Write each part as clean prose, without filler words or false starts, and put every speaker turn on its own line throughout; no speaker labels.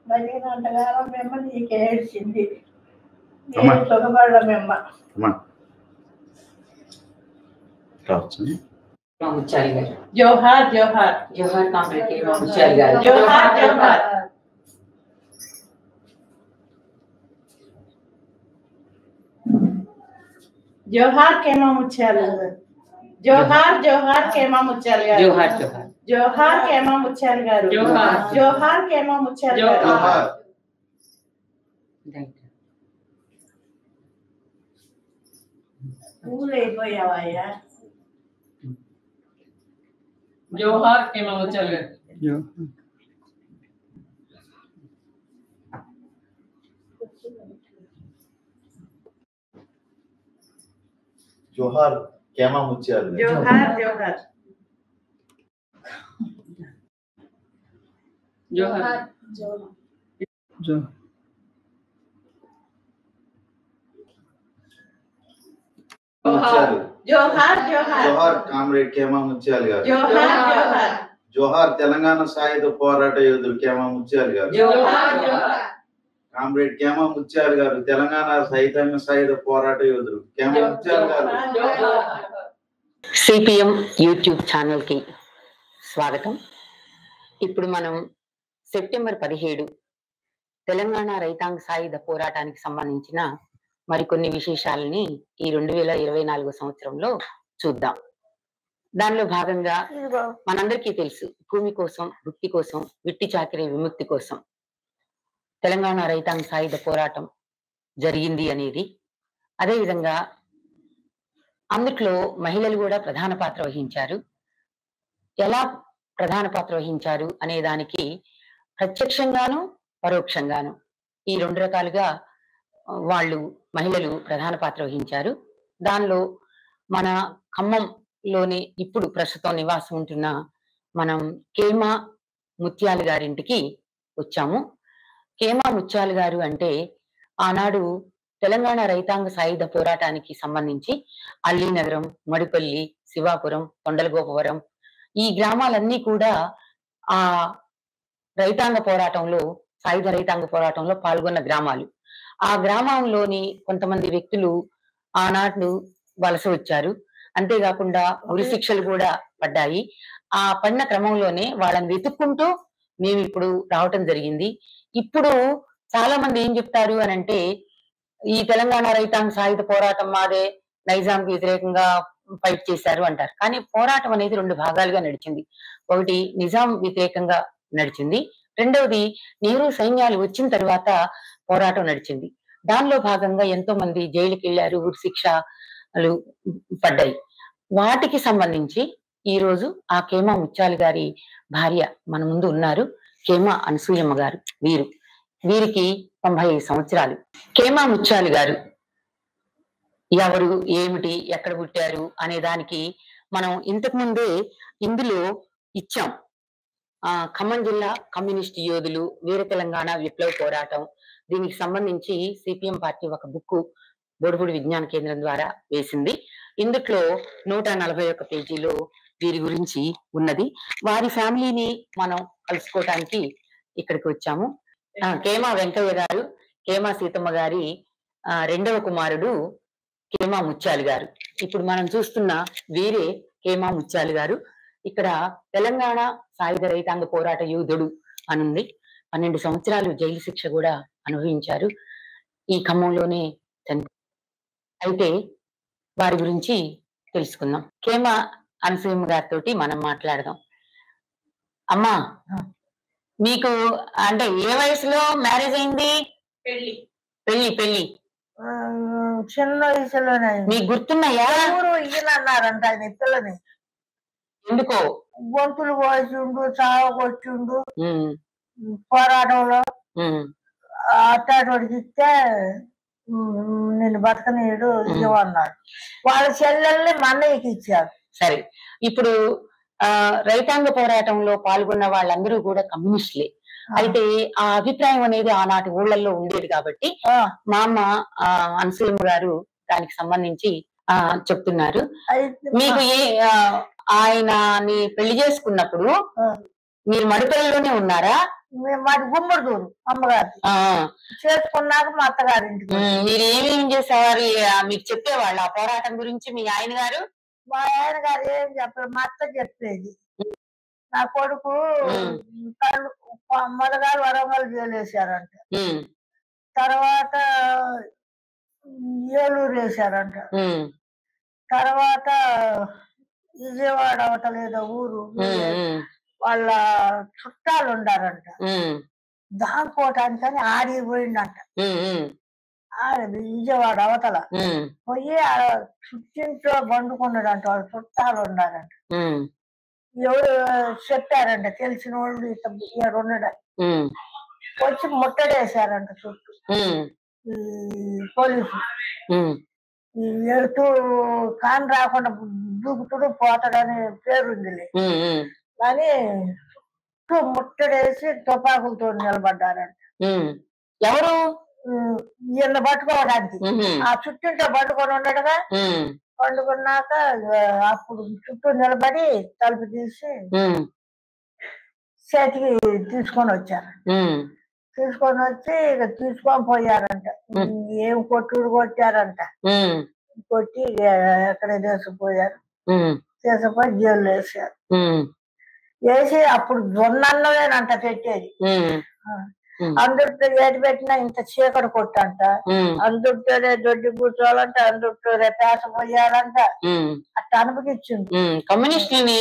బతికినంతకాలం మేము నీకే ఏడ్చింది, నేను సుఖపడమేమ్మ. జోహార్ జోహార్
జోహార్ కామ్రేడ్ ముత్యాల గారు.
జోహార్ జోహార్ జోహార్ కేమా ముత్యాల గారు. జోహార్ జోహార్ కేమా ముత్యాల గారు.
జోహార్ జోహార్
జోహార్ కేమా ముత్యాల గారు. జోహార్ కేమా ముత్యాల గారు. ఊరైపోయావయ్యా.
జోహార్ కేమా ముత్యాల గారు.
జోహార్ కేమా ముత్యాల గారు.
జోహార్ జోహార్
జోహార్
జోహార్ జోహార్
జోహార్ కామ్రేడ్ కేమా ముత్యాల గారు.
జోహార్ జోహార్
జోహార్ తెలంగాణ సాయుధ పోరాట యోధులు కేమా ముత్యాల గారు.
జోహార్ జోహార్
కామ్రేడ్ కేమా ముత్యాల గారు తెలంగాణ సాయుధ పోరాట యోధులు కేమా ముత్యాల గారు.
సిపిఎం యూట్యూబ్ ఛానల్కి స్వాగతం. ఇప్పుడు మనం సెప్టెంబర్ 17 తెలంగాణ రైతాంగ సాయుధ పోరాటానికి సంబంధించిన మరికొన్ని విశేషాలని ఈ 2024 సంవత్సరంలో చూద్దాం. దానిలో భాగంగా మనందరికీ తెలుసు, భూమి కోసం, వృత్తి కోసం, విట్టి చాకిరీ విముక్తి కోసం తెలంగాణ రైతాంగ సాయుధ పోరాటం జరిగింది అనేది. అదేవిధంగా అందుట్లో మహిళలు కూడా ప్రధాన పాత్ర వహించారు. ఎలా ప్రధాన పాత్ర వహించారు అనే దానికి ప్రత్యక్షంగాను పరోక్షంగాను ఈ 2 రకాలుగా వాళ్ళు మహిళలు ప్రధాన పాత్ర వహించారు. దానిలో మన ఖమ్మంలోని ఇప్పుడు ప్రస్తుతం నివాసం ఉంటున్న మనం కేమా ముత్యాల గారింటికి వచ్చాము. కేమా ముత్యాల గారు అంటే ఆనాడు తెలంగాణ రైతాంగ సాయుధ పోరాటానికి సంబంధించి అల్లీనగరం, మడిపల్లి, శివాపురం, కొండలగోపవరం ఈ గ్రామాలన్నీ కూడా ఆ రైతాంగ పోరాటంలో, సాయుధ రైతాంగ పోరాటంలో పాల్గొన్న గ్రామాలు. ఆ గ్రామంలోని కొంతమంది వ్యక్తులు ఆనాడు వలస వచ్చారు. అంతేకాకుండా ఉరి శిక్షలు కూడా పడ్డాయి. ఆ పడిన క్రమంలోనే వాళ్ళని వెతుక్కుంటూ మేము ఇప్పుడు రావటం జరిగింది. ఇప్పుడు చాలా మంది ఏం చెప్తారు అని అంటే, ఈ తెలంగాణ రైతాంగ సాయుధ పోరాటం మాదే, నైజాంకి వ్యతిరేకంగా ఫైట్ చేశారు అంటారు. కానీ పోరాటం అనేది 2 భాగాలుగా నడిచింది. ఒకటి నిజాం వ్యతిరేకంగా నడిచింది, రెండవది నెహ్రూ సైన్యాలు వచ్చిన తర్వాత పోరాటం నడిచింది. దానిలో భాగంగా ఎంతో మంది జైలుకి వెళ్ళారు, ఉరి శిక్షలు పడ్డాయి. వాటికి సంబంధించి ఈ రోజు ఆ కేమా ముత్యాల గారి భార్య మన ముందు ఉన్నారు, కేమా అనసూయమ్మ గారు. వీరికి 95 సంవత్సరాలు. కేమా ముత్యాల గారు ఎవరు, ఏమిటి, ఎక్కడ పుట్టారు అనే దానికి మనం ఇంతకు ముందే ఇందులో ఇచ్చాం. ఖమ్మం జిల్లా కమ్యూనిస్ట్ యోధులు, వీర తెలంగాణ విప్లవ పోరాటం, దీనికి సంబంధించి సిపిఎం పార్టీ ఒక బుక్ బోడుపూడి విజ్ఞాన కేంద్రం ద్వారా వేసింది. ఇందులో 141 పేజీలో వీరి గురించి ఉన్నది. వారి ఫ్యామిలీని మనం కలుసుకోవటానికి ఇక్కడికి వచ్చాము. కేమా వెంకయ్య గారు, కేమా సీతమ్మ గారి 2వ కుమారుడు కేమా ముత్యాల గారు. ఇప్పుడు మనం చూస్తున్న వీరే కేమా ముత్యాల గారు. ఇక్కడ తెలంగాణ సాయుధ రైతాంగ పోరాట యోధుడు అనుంది. 12 సంవత్సరాలు జైలు శిక్ష కూడా అనుభవించారు. ఈ ఖమ్మంలోనే అయితే వారి గురించి తెలుసుకుందాం. కేమా అనసూయమ్మ గారితో మనం మాట్లాడదాం. అమ్మా, మీకు అంటే ఏ వయసులో మ్యారేజ్ అయింది? పెళ్లి
చిన్న వయసులోనే.
మీకు గుర్తున్నాయా?
ఊరు ఇయ్యనన్నారంట ఆయన పిల్లని.
ఎందుకో
గొంతులు పోసిండు, చావకొచ్చిండు పోరాటంలో. అట్టాడికి ఇస్తే నేను బతకనీయుడు ఇవ్వన్నాడు. వాళ్ళ చెల్లెల్ని మా అన్నయ్యకి ఇచ్చారు.
సరే, ఇప్పుడు రైతాంగ పోరాటంలో పాల్గొన్న వాళ్ళందరూ కూడా కమ్యూనిస్టులే. అయితే ఆ అభిప్రాయం అనేది ఆనాటి ఊళ్ళల్లో ఉండేది కాబట్టి మా అమ్మ అనసూయమ్మ గారు దానికి సంబంధించి చెప్తున్నారు.
అయితే
మీకు ఆయనని పెళ్లి చేసుకున్నప్పుడు మీరు మడిపల్లిలోనే ఉన్నారా?
మాది గుమ్మడిదూరు అమ్మగారి చేసుకున్నాక మా అత్తగారింటికి.
మీరు ఏమేమి చేసేవారు? మీకు చెప్పేవాళ్ళు ఆ పోరాటం గురించి మీ ఆయన గారు?
మా ఆయన గారు ఏం చెప్పారు, మా అత్త చెప్పేది. నా కొడుకు మొదగారు వరంగల్ జైలు వేశారంట, తర్వాత ఏలూరు వేశారంట, తర్వాత విజయవాడ అవతలేదో ఊరు వాళ్ళ చుట్టాలు ఉండారంట, దానికోటానికని ఆడికి పోయిండంట. విజయవాడ అవతల పోయి చుట్టింట్లో బండుకున్నాడంట, వాళ్ళ చుట్టాలు ఉన్నారంట. ఎవరు చెప్పారంట, తెలిసిన వాళ్ళు ఇక్కడ ఉండడం వచ్చి ముట్టడేశారంట చుట్టూ పోలీసు. వెళుతూ కాని రాకుండా దూకుతుడు పోతాడని పేరుందిలే కానీ చుట్టూ ముట్టడేసి తుపాకులతో నిలబడ్డారంట.
ఎవరు?
ఈయన పట్టుకోవడానికి ఆ చుట్టూతో పట్టుకొని ఉండడుగా. పండుకున్నాక అప్పుడు చుట్టూ నిలబడి తలుపు తీసి చేతికి తీసుకొని వచ్చారు. తీసుకొని వచ్చి ఇక తీసుకొని పోయారంట. ఏం కొట్టుడు కొట్టారంట, కొట్టి ఎక్కడ తీసుకుపోయారు. తీసుకుపోయి జైలు వేసారు. వేసి అప్పుడు జొన్నన్నమేనంట పెట్టేది. అందరితో ఏది పెట్టినా ఇంత చీకటి కొట్టంట, అందరితోనే దొడ్డి కూర్చోవాలంట, అందరితోనే పేస పోయాలంట. అట్లా అనుమతిచ్చింది.
కమ్యూనిస్టులని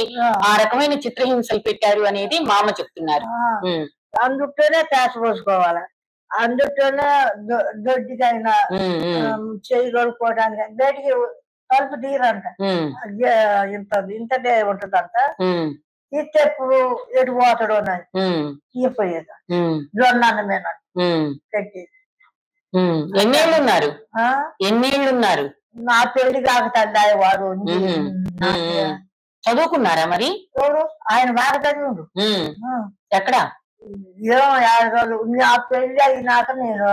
ఆ రకమైన చిత్రహింసలు పెట్టారు అనేది మామ చెప్తున్నారు.
అందరితోనే పేస పోసుకోవాలి, అందరితోనే దొడ్డికైనా చేయి కలుపుకోవడానికి బయటికి తలుపు తీరంట. ఇంతదే ఉంటదంట. తీర్చేప్పుడు ఎటు పోతాడు అని తీయపోయేది జొన్నన్నమేనా పెట్టేది.
ఎన్నేళ్ళున్నారు? నా
పెళ్లి కాక తండ్రి వాడు
చదువుకున్నారా మరి?
ఆయన బాగా చదివిండు.
ఎక్కడ?
ఏమో 5 రోజులు ఆ పెళ్లి అయినాక నేను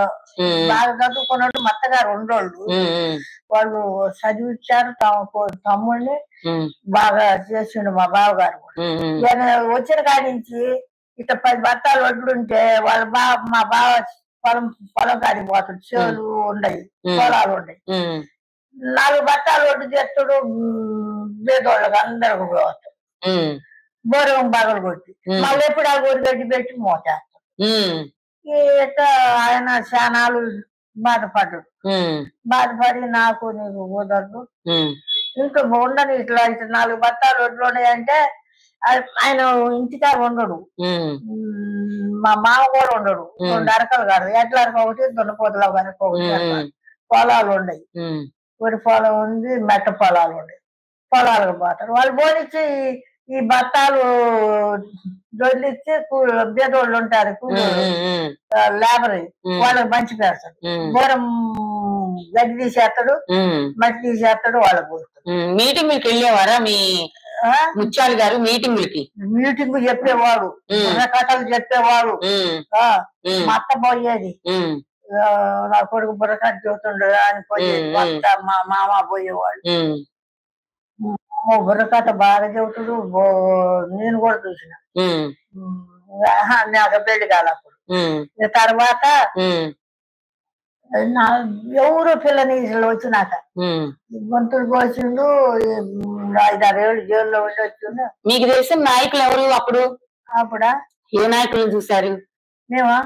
బాగా చదువుకున్నాడు. మత్తగారు ఉండోళ్ళు వాళ్ళు చదివించారు. తమ్ముడిని బాగా చేసిండు మా బావగారు. వచ్చిన కాడి నుంచి ఇట్లా 10 బత్తాలు వడ్లుంటే వాళ్ళ మా బావ పొలం కాడికి పోతాడు. చెవులు ఉండయి, పొలాలు ఉండయి. 4 బత్తాలు వడ్డు చేస్తాడు. బేదోళ్ళకి అందరికి పోతాడు. బోరం బాగలు కొట్టి మళ్ళీ ఎప్పుడు ఆ గొడ్డి పెట్టి మోచేస్తాడు. ఇట్లా ఆయన శానాలు బాధపడ్డాడు. బాధపడి నాకు నీకు కుదరదు, ఇంకా ఉండని ఇట్లా 4 బత్తాలు వడ్లు ఉన్నాయంటే ఆయన ఇంటికాడ ఉండడు. మా మామ కూడా ఉండడు. 2 అరకలు కాదు, ఎట్ల అరక ఒకటి, దున్నపోతుల అరక ఒకటి. పొలాలు ఉన్నాయి, వరి పొలం ఉంది, మెట్ట పొలాలు ఉన్నాయి. పొలాలకు పోతారు వాళ్ళు. పోనిచ్చి ఈ బత్తాలు దొడ్లిచ్చి బేదోళ్ళు ఉంటారు లేబర్, వాళ్ళకి మంచి పెడతాడు. దూరం గడ్డి తీసేస్తాడు, మట్టి తీసేస్తాడు, వాళ్ళకి పోస్తాడు.
మీటింగులకి వెళ్ళేవారా మీ ముత్యాలు గారు? మీటింగ్ చెప్పేవాడు, కథలు చెప్పేవాడు. మా అత్త పోయేది, నా కొడుకు బుర్రకథ చెబుతుండే అని పోయేది. మా మామ పోయేవాడు. బుర్రకథ బాగా చెబుతుడు. నేను కూడా చూసిన. నాకు పెళ్లి కాలప్పుడు. తర్వాత ఎవరు పిల్లనీసులు వచ్చినాక గొంతులు కోసిండు. 5-6 ఏళ్ళు జైల్లో ఉండి వచ్చిండు. మీకు తెలిసిన నాయకులు ఎవరు అప్పుడు?
అప్పుడా
ఏ నాయకులను చూసారు?
మేమా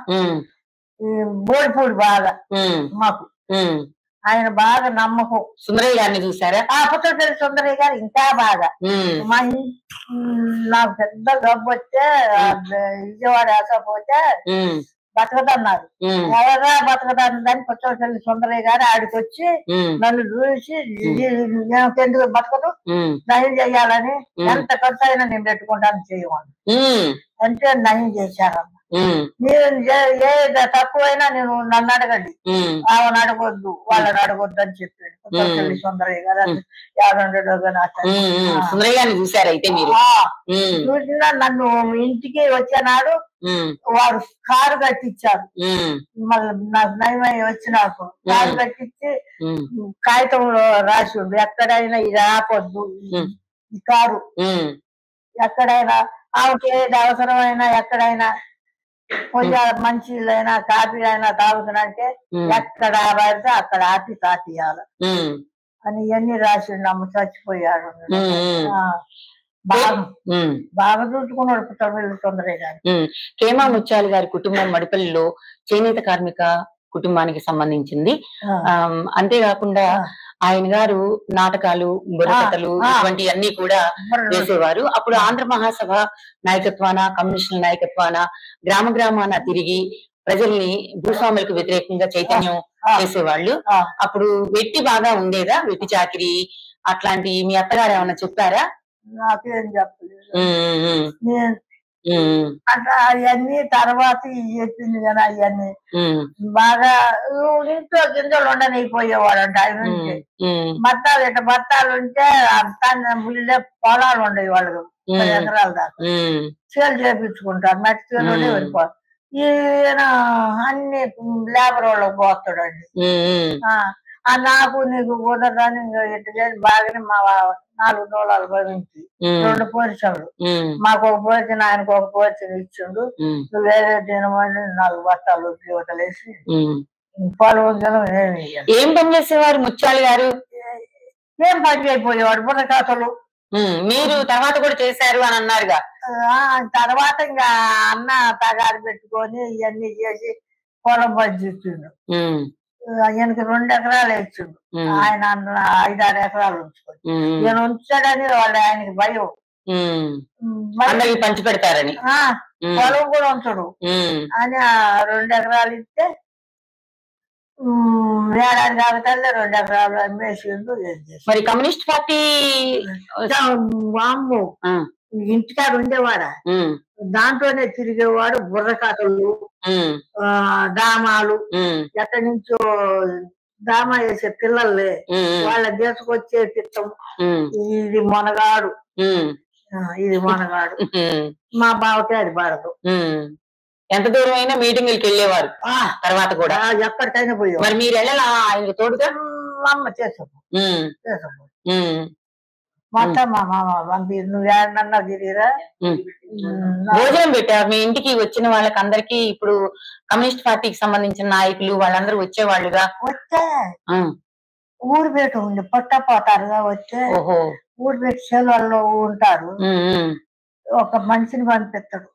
బోడిపూడి బాగా మాకు ఆయన బాగా నమ్మకం.
సుందరయ్య గారిని చూసారా?
పుట్టపల్లి సుందరయ్య గారు ఇంకా బాగా. మా నాకు పెద్ద గబ్బు వస్తే విజయవాడ వేసపోతే బతకదన్నారు. ఎవరా బతకదని పుట్టపల్లి సుందరయ్య గారు ఆడికి వచ్చి నన్ను చూసి ఎందుకు బతకదు, నయం చెయ్యాలని ఎంత ఖర్చు అయినా నేను పెట్టుకుంటాను చేయమని అంటే నయం చేశారమ్మ. నేను ఏ తక్కువైనా నేను నన్ను అడగండి, ఆమెను అడగొద్దు, వాళ్ళని అడగొద్దు అని చెప్పాడు. సుందరయ్య కదా
సుందరయ్యాన్ని చూసారైతే మీరు?
చూసినా నన్ను ఇంటికి వచ్చేనాడు వారు కారు కట్టించారు. మళ్ళీ నాకు నయమై వచ్చినాకు కారు కట్టించి కాగితంలో రాసి ఉండు, ఎక్కడైనా ఇది ఆపొద్దు ఈ కారు, ఎక్కడైనా ఆమెకి ఏది అవసరమైనా ఎక్కడైనా కొంచెం మంచిలైనా కాఫీ అయినా తాగుతున్నంటే ఎక్కడ పడితే అక్కడ ఆపి తాపియాలి అని ఇవన్నీ రాసిండు. అమ్మ చచ్చిపోయాడు. బాగా చూసుకున్నాడు తొందరగా గాని.
కేమా ముత్యాల గారి కుటుంబం మడిపల్లిలో చేనేత కార్మిక కుటుంబానికి సంబంధించింది. అంతేకాకుండా ఆయన గారు నాటకాలు, బుర్రకథలు ఇటువంటి అన్ని కూడా వేసేవారు. అప్పుడు ఆంధ్ర మహాసభ నాయకత్వాన, కమ్యూనిస్టుల నాయకత్వాన గ్రామ గ్రామాన తిరిగి ప్రజల్ని భూస్వాములకు వ్యతిరేకంగా చైతన్యం చేసేవాళ్ళు. అప్పుడు వెట్టి బాగా ఉండేదా? వెట్టి చాకిరి అట్లాంటి మీ అత్తగారు ఏమన్నా చెప్పారా?
నాకేం చెప్పలేదు. అట్లా అవన్నీ తర్వాత చెప్పింది కదా, అవన్నీ బాగా ఇంట్లో గింజలు ఉండనైపోయేవాడు. ఆయన నుంచి బత్తాలు ఉంటే ముళ్ళే పొలాలు ఉండేవి వాళ్ళకు 10 ఎకరాల దాకా. చేలు చేపించుకుంటారు, మట్టి చేలు వెళ్ళిపోతారు. ఈయన అన్ని లేబర్ వాళ్ళకి పోతాడండి. నాకు నీకు కుదరదని ఇట్లా బాగానే మా 4 డోలాలు భవించి 2 పోరిసలు, మాకు ఒక పోరిచిన ఆయనకు ఒక పోరిచిన ఇచ్చిండు. నువ్వు వేరే తినమని 4 బస్తాలు యువతలేసి పొలం
ఏం పని చేసేవారు ముత్యాల గారు?
ఏం పని అయిపోయేవాడు, బుర్రకాతలు.
మీరు తర్వాత కూడా చేశారు అని అన్నారుగా?
తర్వాత ఇంకా అన్న తగారు పెట్టుకొని ఇవన్నీ చేసి పొలం పని ఇచ్చిండు. ఆయనకి 2 ఎకరాలు ఇచ్చిండు. ఆయన 5-6 ఎకరాలు ఉంచుకొని ఈయన ఉంచాడని వాళ్ళు ఆయనకి భయం,
పంచి పెడతారని.
పొలం కూడా ఉంచడు అని 2 ఎకరాలు ఇస్తే ఏడాది కాకతల్లే 2 ఎకరాలు అమ్మేసిండు.
మరి కమ్యూనిస్ట్ పార్టీ
వామ్ము ఇంటికాడ ఉండేవాడా, దాంట్లోనే తిరిగేవాడు. బుర్రకథలు, డామాలు, ఎక్కడి నుంచో డామా వేసే పిల్లల్ని వాళ్ళ తీసుకొచ్చే పిత్తం. ఇది మొనగాడు, ఇది మొనగాడు. మా బావకే అది పడదు.
ఎంత దూరం అయినా మీటింగ్లకి వెళ్ళేవారు తర్వాత కూడా?
ఎక్కడికైనా పోయేవారు.
మరి మీరు వెళ్ళాలా ఆయనకి తోడుగా?
అమ్మ చేసాము మొత్తం మా మామ పంపి నువ్వు ఏడన్నా తిరిగిరా.
భోజనం పెట్టారు మీ ఇంటికి వచ్చిన వాళ్ళకి అందరికి? ఇప్పుడు కమ్యూనిస్ట్ పార్టీకి సంబంధించిన నాయకులు వాళ్ళందరూ వచ్చేవాళ్ళుగా?
వస్తే ఊరు బయట ఉండి పొట్టపోతారుగా. వస్తే ఊరు బయట సెలవుల్లో ఉంటారు. ఒక మనిషిని పంపిస్తాడు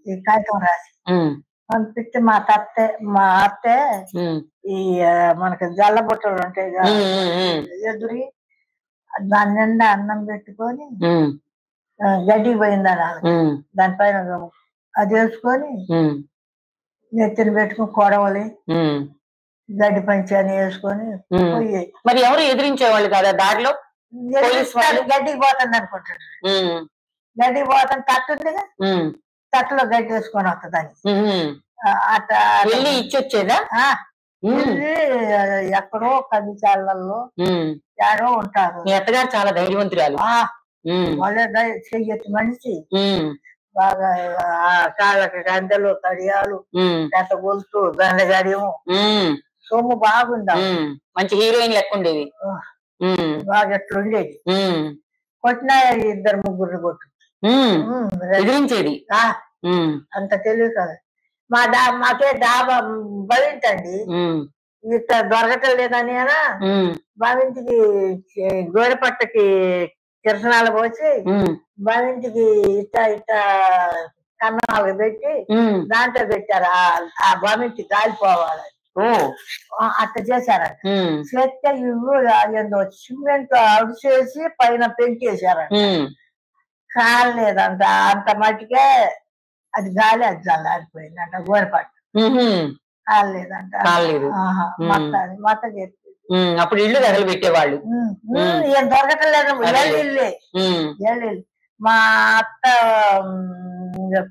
ఈ కాగితం రాసి పంపిస్తే మా అత్తే ఈ మనకి జల్ల బుట్టలు ఉంటాయి కదా ఎదురి దాని నిండా అన్నం పెట్టుకొని గడ్డికి పోయిందని దానిపైన అది వేసుకొని నెత్తిని పెట్టుకుని కొడవలి గడ్డి పంచి అని వేసుకొని పోయి.
మరి ఎవరు ఎదిరించేవాళ్ళు కదా దారిలో?
గడ్డికి పోతుంది అనుకుంటాడు. గడ్డికి పోతాను తట్టు ఉందిగా, తట్టులో గడ్డి వేసుకొని వస్తుందని అట్లా
వెళ్ళి ఇచ్చొచ్చేదా?
ఎక్కడో కవిచాలలో ఏడో ఉంటారు.
మీ అత్తగారు చాలా ధైర్యవంతురాలు.
వాళ్ళే చెయ్యొచ్చు మనిషి. బాగా కాళ్ళకి గంటలు కడియాలు గంట గొలుసు గంట గడియము సొమ్ము బాగుందా.
మంచి హీరోయిన్ లెక్క ఉండేది.
బాగా ఎట్లుండేది. కొట్టినా 2-3 కొట్టు
ఎదిరించేది.
అంత తెలియదు కదా. మాకే డాబా భవించండి ఇట్లా దొరకటం లేదని భవింటికి గోరెపట్టకి కిరసనాలు పోసి భవింటికి ఇట్ట కన్నాలు పెట్టి దాంట్లో పెట్టారు. ఆ భవింటి కాలిపోవాలి అట్లా చేశారంట. చేస్తే ఇల్లు ఏందో సిమెంట్ అడిచేసి పైన పెంచేశారంట. కాలేదంట అంత మట్టికే అది గాలి అది చల్లారిపోయిందంట. గోరపట్టు కాలేదంట. మొత్తం చెప్పి
అప్పుడు ఇల్లు తగలు పెట్టేవాళ్ళు.
ఏం దొరకటం లేదు. ఏళ్ళు మా అత్త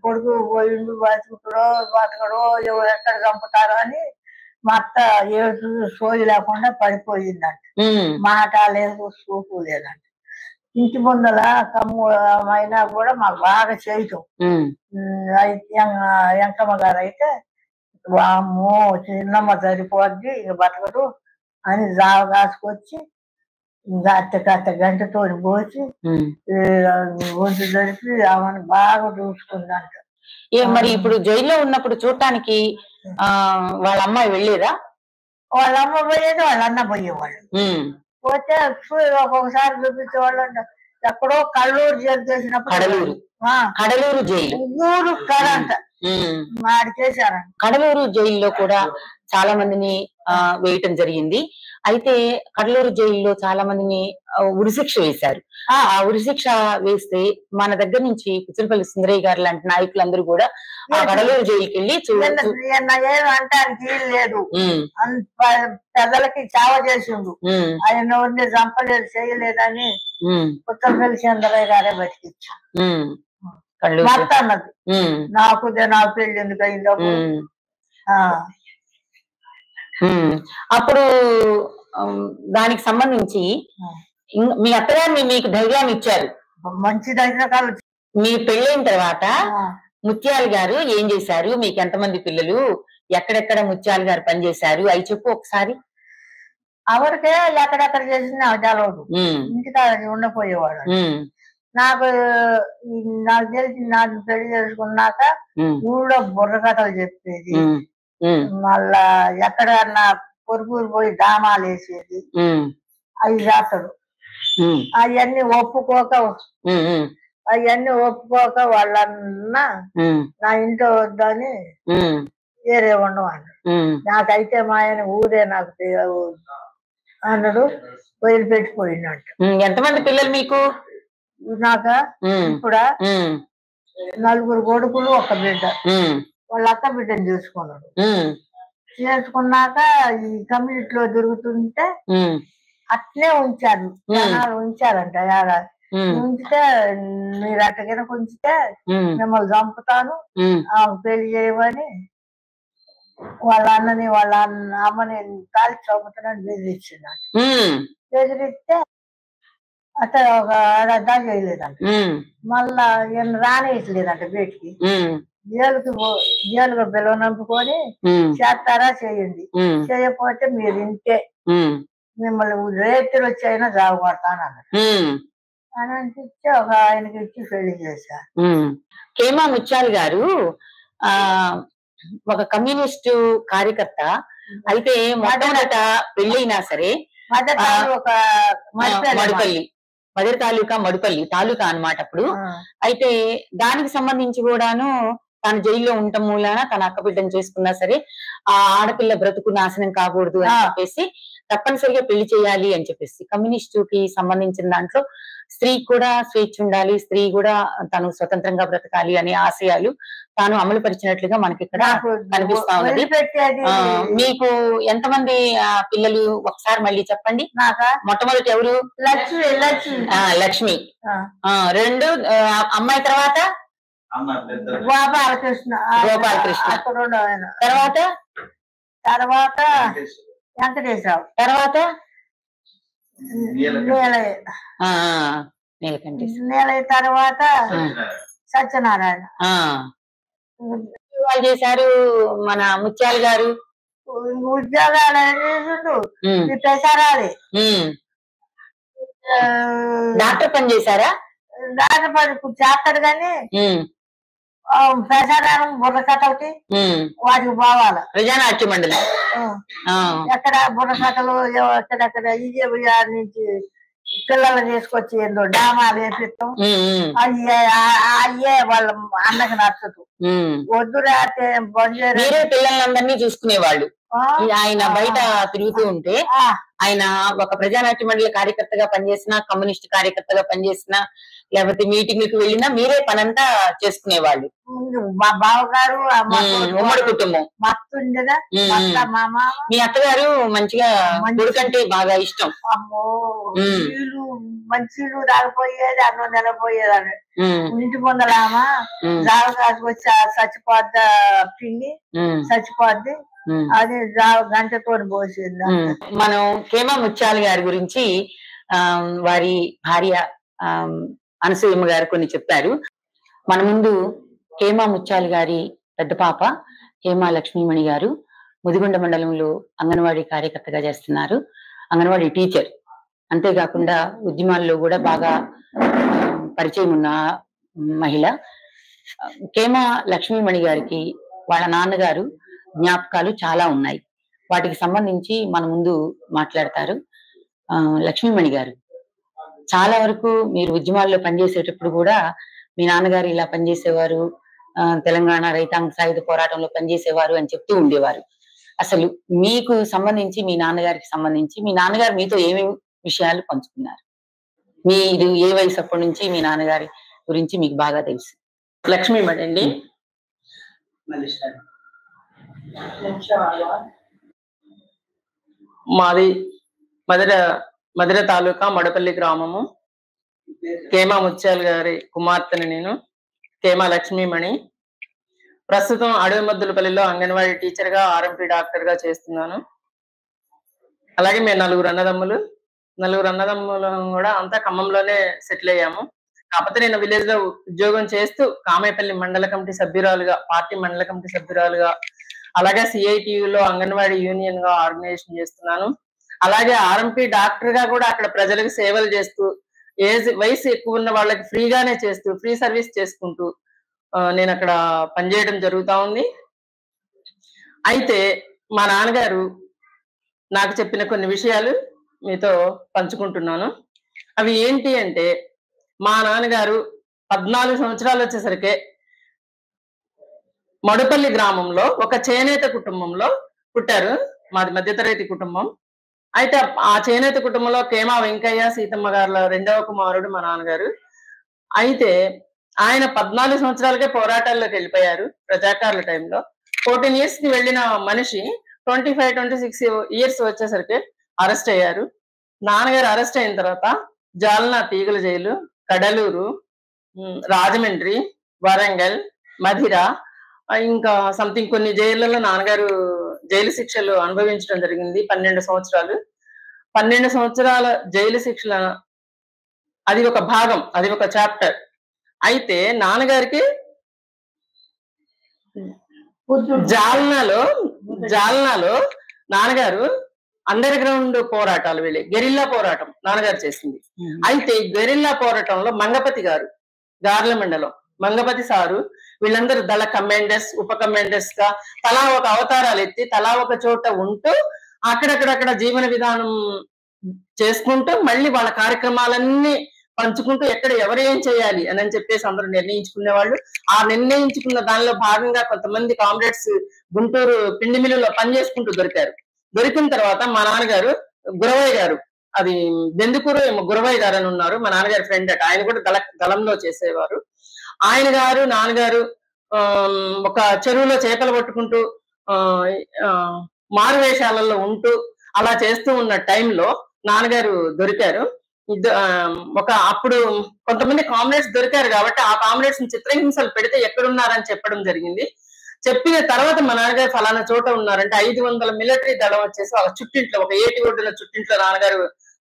కొడుకు పోయిండు బతుకుతాడో బతకడో ఎక్కడ చంపుతారో అని మా అత్త ఏడు సోయి లేకుండా పడిపోయిందంట. మాట లేదు, చూపు లేదంట. ఇంటి ముందల కమ్ము అయినా కూడా మాకు బాగా చేయటం. వెంకమ్మ గారు అయితే అమ్మో చిన్నమ్మ సరిపోద్ది ఇక బతకదు అని జావ కాసుకొచ్చి అత్త గంటతో పోసి ఒంటి జరిపి ఆమెను బాగా చూసుకుందంట.
మరి ఇప్పుడు జైల్లో ఉన్నప్పుడు చూడటానికి వాళ్ళ అమ్మాయి వెళ్ళేదా?
వాళ్ళ అమ్మ పోయేది, వాళ్ళ అన్న పోయేవాళ్ళు. పోతే ఒక్కొక్కసారి చూపించేవాళ్ళు అంట. ఎక్కడో కల్లూరు జైలు చేసినప్పుడు
కడలూరు జైలు
ఊరు కడంట మాడికేశారంట.
కడలూరు జైల్లో కూడా చాలా మందిని వేయటం జరిగింది. అయితే కడలూరు జైల్లో చాలా మందిని ఉరిశిక్ష వేశారు. ఆ ఉరిశిక్ష వేస్తే మన దగ్గర నుంచి కుచిరపల్లి సుందరయ్య గారు లాంటి నాయకులందరూ కూడా ఆ కడలూరు జైలుకి వెళ్ళి
అంటానికి లేదు, పెద్దలకి చావ చేసిండు, ఆయన ఎవరిని చంపలేదు చేయలేదని కుచిరపల్లి సుందరయ్య గారే బతికిచ్చారు. అన్నది నాకు పెళ్లి ఎందుకు అయిందో.
అప్పుడు దానికి సంబంధించి మీ అత్తగారిని మీకు ధైర్యాన్ని ఇచ్చారు,
మంచి ధైర్యం.
మీ పెళ్ళైన తర్వాత ముత్యాలు గారు ఏం చేశారు, మీకు ఎంతమంది పిల్లలు, ఎక్కడెక్కడ ముత్యాలు గారు పనిచేశారు అవి చెప్పు ఒకసారి.
ఆవిడకే ఎక్కడెక్కడ చేసింది తెలవదు, ఇంటికాడ ఉండపోయేవాడు. నాకు తెలిసి నాకు పెళ్లి చేసుకున్నాక ఊళ్ళో బుర్రకథలు చెప్పేది, మళ్ళా ఎక్కడన్నా పొరుగురు పోయి డామాలు వేసేది, అవి చేస్తాడు. అవన్నీ ఒప్పుకోక వాళ్ళన్న నా ఇంట్లో వద్దని వేరే ఉండవాడు. నాకైతే మా ఆయన ఊరే నాకు అన్నాడు, వదిలిపెట్టిపోయినట్టు.
ఎంతమంది పిల్లలు మీకు?
నాక ఇప్పుడు 4 కొడుకులు 1 బిడ్డ. వాళ్ళ అక్క బిడ్డను చూసుకున్నాడు. చేసుకున్నాక ఈ కమ్యూనిటీలో తిరుగుతుంటే అట్లే ఉంచారు, జనాలు ఉంచారంట. ఉంచితే మీరు అట్టగిన ఉంచితే మిమ్మల్ని చంపుతాను, పెళ్లి చేయమని వాళ్ళ అన్నని వాళ్ళ అమ్మని కాల్చి చంపుతానని బెదిరించిందంట. బెదిరిస్తే అట్లా ఒక అడ్డా చేయలేదంట. మళ్ళా ఈయన రానేయట్లేదంట బయటికి. జైలుగా పిలవనంపుకొని చేస్తారా చేయండి, చేయకపోతే మీరు ఇంటే మిమ్మల్ని రేతులు వచ్చి అయినా జాబుకొడతాను అన్నాడు. అని అనిపించి ఒక ఆయనకి ఇచ్చి పెళ్లి చేశారు.
కేమా ముత్యాలు గారు ఒక కమ్యూనిస్టు కార్యకర్త అయితే మొట్టమొదట పెళ్ళైనా సరే మడిపల్లి మదిరి మడిపల్లి తాలూకా అన్నమాట అప్పుడు. అయితే దానికి సంబంధించి కూడాను తను జైల్లో ఉండటం మూలాన తన అక్క బిడ్డను చేసుకున్నా సరే ఆ ఆడపిల్ల బ్రతుకు నాశనం కాకూడదు అని చెప్పేసి తప్పనిసరిగా పెళ్లి చేయాలి అని చెప్పేసి కమ్యూనిస్టుకి సంబంధించిన దాంట్లో స్త్రీ కూడా స్వేచ్ఛ ఉండాలి, స్త్రీ కూడా తను స్వతంత్రంగా బ్రతకాలి అనే ఆశయాలు తాను అమలు పరిచినట్లుగా మనకి ఇక్కడ కనిపిస్తా ఉన్నది. మీకు ఎంతమంది పిల్లలు ఒకసారి మళ్ళీ చెప్పండి. మొట్టమొదటి ఎవరు? లక్ష్మి. 2 అమ్మాయి తర్వాత
గోపాలకృష్ణ. తర్వాత వెంకటేశ్వరరావు.
తర్వాత
నీలయ్య. తర్వాత సత్యనారాయణ.
వాళ్ళు చేశారు మన ముత్యాలు గారు.
ఉద్యోగాలు పెసరాలి.
డాక్టర్ పని చేశారా?
డాక్టర్ పని చేస్తాడు కానీ ప్రసారం బుర్రకథలకి వాటికి పోవాలి.
ప్రజానాట్య మండలి
ఎక్కడ బుర్రకథలు ఎక్కడెక్కడ విజయ నుంచి పిల్లలు తీసుకొచ్చి ఏందో డామాలు వేపిస్తాం. అయ్యే వాళ్ళ అన్నకి నచ్చదు. వద్దు రాతే
మీరే పిల్లలందరినీ చూసుకునేవాళ్ళు. ఆయన బయట తిరుగుతూ ఉంటే ఆయన ఒక ప్రజానాట్య మండలి కార్యకర్తగా పనిచేసిన, కమ్యూనిస్ట్ కార్యకర్తగా పనిచేసిన, లేకపోతే మీటింగ్లకు వెళ్ళినా మీరే పనంతా చేసుకునేవాళ్ళు.
మా బావగారు
ఉమ్మడి కుటుంబం. మీ అత్తగారు మంచిగా కొడుకంటే బాగా ఇష్టం.
అమ్మో మంచి రాకపోయేది, అన్నం నిలబోయేదని ఇంటి ముందరామా జావ కాసుకొచ్చి చచ్చిపోద్ది పిండి చచ్చిపోద్ది అది జావ గంటతో పోసింది.
మనం కేమా ముత్యాల గారి గురించి వారి భార్య అనసూయమ్మ గారు కొన్ని చెప్పారు. మన ముందు హేమా ముత్యాల గారి పెద్ద పాప హేమా లక్ష్మీమణి గారు ముదిగొండ మండలంలో అంగన్వాడీ కార్యకర్తగా చేస్తున్నారు. అంగన్వాడీ టీచర్. అంతేకాకుండా ఉద్యమాల్లో కూడా బాగా పరిచయం ఉన్న మహిళ. హేమా లక్ష్మీమణి గారికి వాళ్ళ నాన్నగారు జ్ఞాపకాలు చాలా ఉన్నాయి. వాటికి సంబంధించి మన ముందు మాట్లాడతారు. లక్ష్మీమణి గారు, చాలా వరకు మీరు ఉద్యమాల్లో పనిచేసేటప్పుడు కూడా మీ నాన్నగారు ఇలా పనిచేసేవారు, తెలంగాణ రైతాంగ సాయుధ పోరాటంలో పనిచేసేవారు అని చెప్తూ ఉండేవారు. అసలు మీకు సంబంధించి మీ నాన్నగారికి సంబంధించి మీ నాన్నగారు మీతో ఏమేమి విషయాలు పంచుకున్నారు? మీరు ఏ వయసు అప్పటి నుంచి మీ నాన్నగారి గురించి మీకు బాగా తెలుసు?
లక్ష్మీమణి అండి. మాది మధుర తాలూకా మడపల్లి గ్రామము. కేమా ముత్యాల గారి కుమార్తెని నేను, కేమా లక్ష్మీమణి. ప్రస్తుతం అడవిమద్దులపల్లిలో అంగన్వాడీ టీచర్ గా, ఆర్ఎంపీ డాక్టర్ గా చేస్తున్నాను. అలాగే మేము నలుగురు అన్నదమ్ములు కూడా అంతా ఖమ్మంలోనే సెటిల్ అయ్యాము. కాకపోతే నేను విలేజ్ లో ఉద్యోగం చేస్తూ కామేపల్లి మండల కమిటీ సభ్యురాలుగా, పార్టీ మండల కమిటీ సభ్యురాలుగా, అలాగే సిఐటియులో అంగన్వాడీ యూనియన్ గా ఆర్గనైజేషన్ చేస్తున్నాను. అలాగే ఆర్ఎంపీ డాక్టర్ గా కూడా అక్కడ ప్రజలకు సేవలు చేస్తూ, వయసు ఎక్కువ ఉన్న వాళ్ళకి ఫ్రీగానే చేస్తూ, ఫ్రీ సర్వీస్ చేసుకుంటూ నేను అక్కడ పనిచేయడం జరుగుతూ ఉంది. అయితే మా నాన్నగారు నాకు చెప్పిన కొన్ని విషయాలు మీతో పంచుకుంటున్నాను. అవి ఏంటి అంటే, మా నాన్నగారు 14 సంవత్సరాలు వచ్చేసరికి మడుపల్లి గ్రామంలో ఒక చేనేత కుటుంబంలో పుట్టారు. మాది మధ్యతరగతి కుటుంబం. అయితే ఆ చేనేత కుటుంబంలో కేమా వెంకయ్య సీతమ్మ గారుల రెండవ కుమారుడు మా నాన్నగారు. అయితే ఆయన 14 సంవత్సరాలకే పోరాటాల్లోకి వెళ్ళిపోయారు. ప్రజాకారుల టైంలో 14 years కి వెళ్ళిన మనిషి 25-26 years వచ్చేసరికి అరెస్ట్ అయ్యారు. నాన్నగారు అరెస్ట్ అయిన తర్వాత జాల్నా తీగల జైలు, కడలూరు, రాజమండ్రి, వరంగల్, మధిర, ఇంకా సంథింగ్ కొన్ని జైళ్లలో నాన్నగారు జైలు శిక్షలు అనుభవించడం జరిగింది. 12 సంవత్సరాలు. 12 సంవత్సరాల జైలు శిక్షల అది ఒక భాగం, అది ఒక చాప్టర్. అయితే నాన్నగారికి జాల్నాలో నాన్నగారు అండర్ గ్రౌండ్ పోరాటాలు వెళ్ళి గెరిల్లా పోరాటం నాన్నగారు చేసింది. అయితే గెరిల్లా పోరాటంలో మంగపతి గారు, గార్ల మండలం మంగపతి సారు, వీళ్ళందరూ దళ కమాండర్స్, ఉప కమాండర్స్ గా తలా ఒక అవతారాలు ఎత్తి తలా ఒక చోట ఉంటూ అక్కడక్కడక్కడ జీవన విధానం చేసుకుంటూ మళ్ళీ వాళ్ళ కార్యక్రమాలన్నీ పంచుకుంటూ ఎక్కడ ఎవరు ఏం చేయాలి అని చెప్పేసి అందరూ నిర్ణయించుకునేవాళ్ళు. ఆ నిర్ణయించుకున్న దానిలో భాగంగా కొంతమంది కామ్రేడ్స్ గుంటూరు పిండి మిల్లులో పనిచేసుకుంటూ దొరికారు. దొరికిన తర్వాత మా నాన్నగారు గురవయ్య గారు, అది బెందుకూరు గురవయ్య గారు అని ఉన్నారు, మా నాన్నగారి ఫ్రెండ్ అట. ఆయన కూడా దళంలో చేసేవారు. ఆయన గారు నాన్నగారు ఒక చెరువులో చేపలు పట్టుకుంటూ మారువేషాలలో ఉంటూ అలా చేస్తూ ఉన్న టైంలో నాన్నగారు దొరికారు. అప్పుడు కొంతమంది కామ్రేడ్స్ దొరికారు కాబట్టి ఆ కామ్రేడ్స్ చిత్రహింసలు పెడితే ఎక్కడున్నారని చెప్పడం జరిగింది. చెప్పిన తర్వాత మా నాన్నగారు ఫలానా చోట ఉన్నారంటే 500 మిలిటరీ దళం వచ్చేసి ఒక చుట్టింట్లో, ఒక ఏటి ఒడ్డున చుట్టింట్లో నాన్నగారు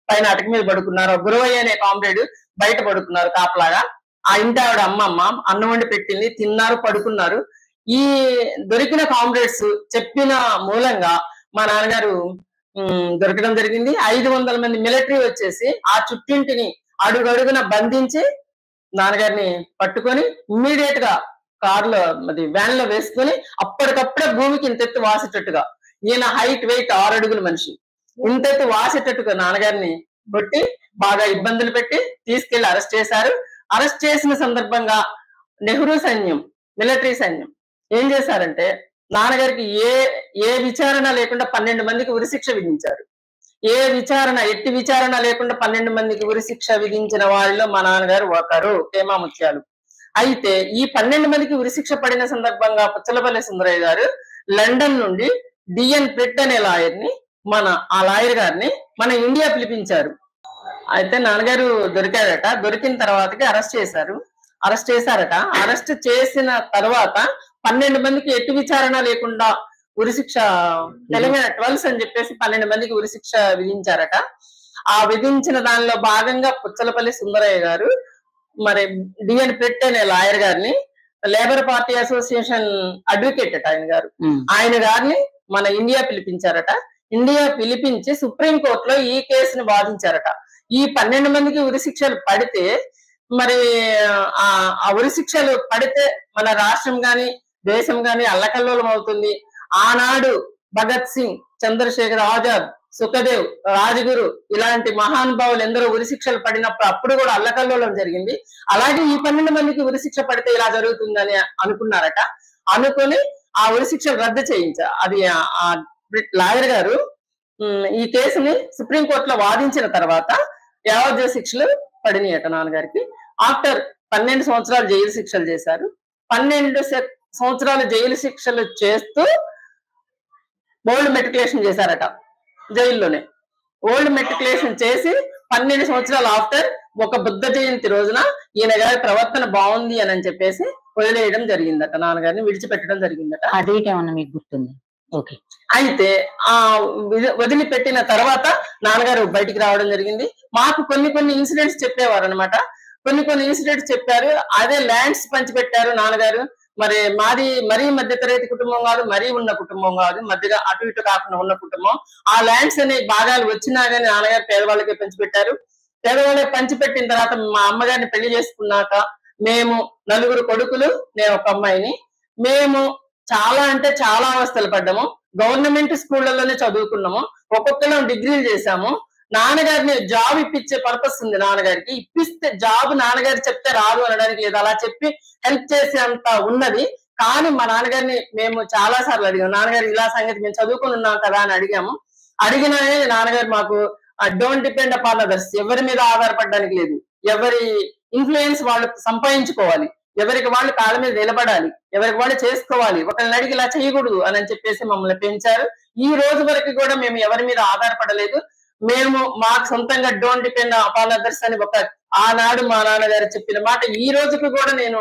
పైన అటక మీద పడుకున్నారు. గురవయ్య అనే కామ్రేడ్ బయట పడుకున్నారు కాపలాగా. ఆ ఇంటి ఆవిడ అమ్మమ్మ అన్నం వండి పెట్టింది, తిన్నారు, పడుకున్నారు. ఈ దొరికిన కామ్రేడ్స్ చెప్పిన మూలంగా మా నాన్నగారు దొరకడం జరిగింది. 500 మంది మిలిటరీ వచ్చేసి ఆ చుట్టింటిని అడుగడుగున బంధించి నాన్నగారిని పట్టుకొని ఇమ్మీడియట్ గా కారులో వ్యాన్ లో వేసుకొని అప్పటికప్పుడే భూమికి ఇంతెత్తు వాసేటట్టుగా, ఈయన హైట్ వెయిట్ 6 అడుగుల మనిషి, ఇంతెత్తు వాసేటట్టుగా నాన్నగారిని కొట్టి బాగా ఇబ్బందులు పెట్టి తీసుకెళ్లి అరెస్ట్ చేశారు. అరెస్ట్ చేసిన సందర్భంగా నెహ్రూ సైన్యం, మిలిటరీ సైన్యం ఏం చేశారంటే నాన్నగారికి ఏ విచారణ లేకుండా 12 మందికి ఉరిశిక్ష విధించారు. ఎట్టి విచారణ లేకుండా 12 మందికి ఉరిశిక్ష విధించిన వారిలో మా నాన్నగారు ఒకరు, కేమా ముత్యాలు. అయితే ఈ 12 మందికి ఉరిశిక్ష పడిన సందర్భంగా పుచ్చలపల్లి సుందరయ్య గారు లండన్ నుండి డిఎన్ ప్రిట్ అనే లాయర్ని, ఆ లాయర్ గారిని మన ఇండియా పిలిపించారు. అయితే నాన్నగారు దొరికాడట. దొరికిన తర్వాతకి అరెస్ట్ చేశారు. అరెస్ట్ చేశారట. అరెస్ట్ చేసిన తర్వాత 12 మందికి ఎట్టి విచారణ లేకుండా ఉరిశిక్ష, తెలంగాణ 12 అని చెప్పేసి 12 మందికి ఉరిశిక్ష విధించారట. ఆ విధించిన దానిలో భాగంగా పుచ్చలపల్లి సుందరయ్య గారు మరి డిఎన్ ప్రెట్ అనే లాయర్ గారిని, లేబర్ పార్టీ అసోసియేషన్ అడ్వకేట్ అట ఆయన గారిని మన ఇండియా పిలిపించారట. ఇండియా పిలిపించి సుప్రీంకోర్టులో ఈ కేసుని వాదించారట. ఈ 12 మందికి ఉరిశిక్షలు పడితే మరి ఆ ఉరిశిక్షలు పడితే మన రాష్ట్రం గాని దేశం గాని అల్లకల్లోలం అవుతుంది. ఆనాడు భగత్ సింగ్, చంద్రశేఖర్ ఆజాద్, సుఖదేవ్, రాజగురు ఇలాంటి మహానుభావులు ఎందరో ఉరిశిక్షలు పడినప్పుడు అప్పుడు కూడా అల్లకల్లోలం జరిగింది. అలాగే ఈ 12 మందికి ఉరిశిక్ష పడితే ఇలా జరుగుతుందని అనుకున్నారట. అనుకుని ఆ ఉరిశిక్షలు రద్దు చేయించారు. అది ఆ లాయర్ గారు ఈ కేసుని సుప్రీంకోర్టులో వాదించిన తర్వాత యావజ్జీవ శిక్షలు పడినాయట నాన్నగారికి. ఆఫ్టర్ 12 సంవత్సరాలు జైలు శిక్షలు చేశారు. 12 సంవత్సరాలు జైలు శిక్షలు చేస్తూ ఓల్డ్ మెట్రికులేషన్ చేశారట జైల్లోనే. ఓల్డ్ మెట్రికులేషన్ చేసి 12 సంవత్సరాలు ఆఫ్టర్ ఒక బుద్ధ జయంతి రోజున ఈయన గారి ప్రవర్తన బాగుంది అని చెప్పేసి వదిలేయడం జరిగిందట. నాన్నగారిని విడిచిపెట్టడం జరిగిందట.
అదేమన్నా మీకు గుర్తుంది? ఓకే.
అయితే ఆ వదిలిపెట్టిన తర్వాత నాన్నగారు బయటికి రావడం జరిగింది. మాకు కొన్ని ఇన్సిడెంట్స్ చెప్పేవారు అనమాట. కొన్ని ఇన్సిడెంట్స్ చెప్పారు. అదే ల్యాండ్స్ పంచిపెట్టారు నాన్నగారు. మరి మాది మరీ మధ్యతరగతి కుటుంబం కాదు, మరీ ఉన్న కుటుంబం కాదు, మధ్యగా అటు ఇటు కాకుండా ఉన్న కుటుంబం. ఆ ల్యాండ్స్ అనే భాగాలు వచ్చినా గానీ నాన్నగారు పేదవాళ్ళకే పంచిపెట్టారు. పేదవాళ్ళకి పంచిపెట్టిన తర్వాత మా అమ్మగారిని పెళ్లి చేసుకున్నాక మేము 4 కొడుకులు, నేను ఒక అమ్మాయిని, మేము చాలా అంటే చాలా అవస్థలు పడ్డాము. గవర్నమెంట్ స్కూళ్లలోనే చదువుకున్నాము. ఒక్కొక్కరం డిగ్రీలు చేశాము. నాన్నగారిని జాబ్ ఇప్పించే పర్పస్ ఉంది నాన్నగారికి. ఇప్పిస్తే జాబ్ నాన్నగారు చెప్తే రాదు అనడానికి లేదు. అలా చెప్పి హెల్ప్ చేసే అంత ఉన్నది. కానీ మా నాన్నగారిని మేము చాలా సార్లు అడిగాము. నాన్నగారు ఇలా సంగతి మేము చదువుకుని ఉన్నాం కదా అని అడిగాము. అడిగినానే నాన్నగారు మాకు డోంట్ డిపెండ్ అపాన్ అదర్స్, ఎవరి మీద ఆధారపడడానికి లేదు. ఎవరి ఇన్ఫ్లుయెన్స్ వాళ్ళు సంపాదించుకోవాలి, ఎవరికి వాళ్ళు కాళ్ళ మీద నిలబడాలి, ఎవరికి వాళ్ళు చేసుకోవాలి, ఒకరిని అడిగి ఇలా చేయకూడదు అని చెప్పేసి మమ్మల్ని పెంచారు. ఈ రోజు వరకు కూడా మేము ఎవరి మీద ఆధారపడలేదు. మేము మాకు సొంతంగా డోంట్ డిపెండ్ అపాన్ అదర్స్ అని ఒక ఆనాడు మా నాన్నగారు చెప్పిన మాట ఈ రోజుకి కూడా నేను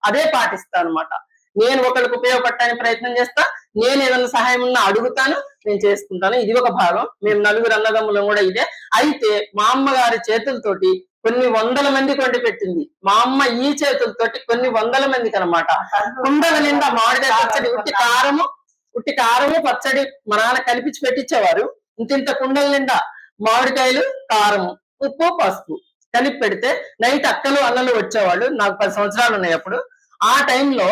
అదే పాటిస్తాను అనమాట. నేను ఒకరికి ఉపయోగపడటానికి ప్రయత్నం చేస్తా. నేను ఏదైనా సహాయం ఉన్నా అడుగుతాను, నేను చేసుకుంటాను. ఇది ఒక భాగం. మేము 4 అన్నదమ్ములం కూడా ఇదే. అయితే మా అమ్మగారి చేతులతోటి కొన్ని 100 మందికి వండి పెట్టింది. మా అమ్మ ఈ చేతులతోటి కొన్ని 100 మందికి అనమాట కుండల నిండా మామిడికాయ పచ్చడి, ఉట్టి కారము పచ్చడి మా నాన్న కల్పించి పెట్టించేవారు. ఇంత కుండల నిండా మామిడికాయలు, కారము, ఉప్పు, పసుపు కలిపి పెడితే నైట్ అక్కలు అన్నలు వచ్చేవాళ్ళు. నాకు 10 సంవత్సరాలు ఉన్నాయి అప్పుడు. ఆ టైంలో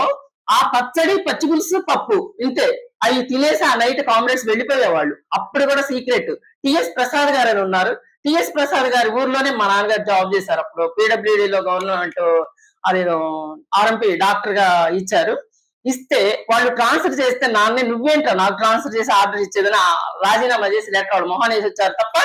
ఆ పచ్చడి, పచ్చి పులుసు, పప్పు ఇంతే. అవి తినేసి ఆ నైట్ కామ్రేడ్స్ వెళ్ళిపోయేవాళ్ళు. అప్పుడు కూడా సీక్రెట్. టిఎస్ ప్రసాద్ గారు అని ఉన్నారు. టిఎస్ ప్రసాద్ గారి ఊర్లోనే మా నాన్నగారు జాబ్ చేశారు. అప్పుడు పీడబ్ల్యూడీలో గవర్నమెంట్ అదేదో ఆర్ఎంపీ డాక్టర్ గా ఇచ్చారు. ఇస్తే వాళ్ళు ట్రాన్స్ఫర్ చేస్తే నాన్నే నువ్వేంటో నాకు ట్రాన్స్ఫర్ చేసి ఆర్డర్ ఇచ్చేదని రాజీనామా చేసి లెటర్ వాళ్ళు మొహాన్ వేసి వచ్చారు తప్ప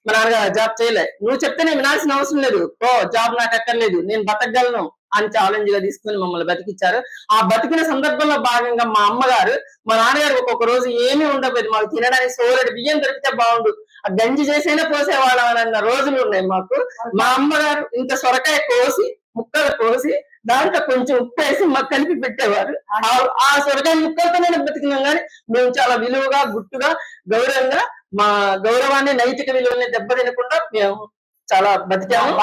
మా నాన్నగారు జాబ్ చేయలే. నువ్వు చెప్తే నేను వినాల్సిన అవసరం లేదు, ఓ జాబ్ నాకు అక్కర్లేదు, నేను బతకగలను అని ఛాలెంజ్ గా తీసుకుని మమ్మల్ని బతికిచ్చారు. ఆ బతికిన సందర్భంలో భాగంగా మా అమ్మగారు, మా నాన్నగారు ఒక్కొక్క రోజు ఏమీ ఉండబోదు, మాకు తినడానికి సోలెడు బియ్యం దొరికితే బాగుండు, ఆ గంజి చేసైనా పోసేవాళ్ళం అన్న రోజులు ఉన్నాయి మాకు. మా అమ్మగారు ఇంత సొరకాయ కోసి ముక్కలు కోసి దాంట్లో కొంచెం ఉప్పు వేసి మాకు కలిపి పెట్టేవారు. ఆ సొరకాయ ముక్కలతో నేను బతికినాం. కానీ మేము చాలా విలువగా, గుట్టుగా, గౌరవంగా మా గౌరవాన్ని, నైతిక విలువల్ని దెబ్బతినకుండా మేము చాలా బతికాము.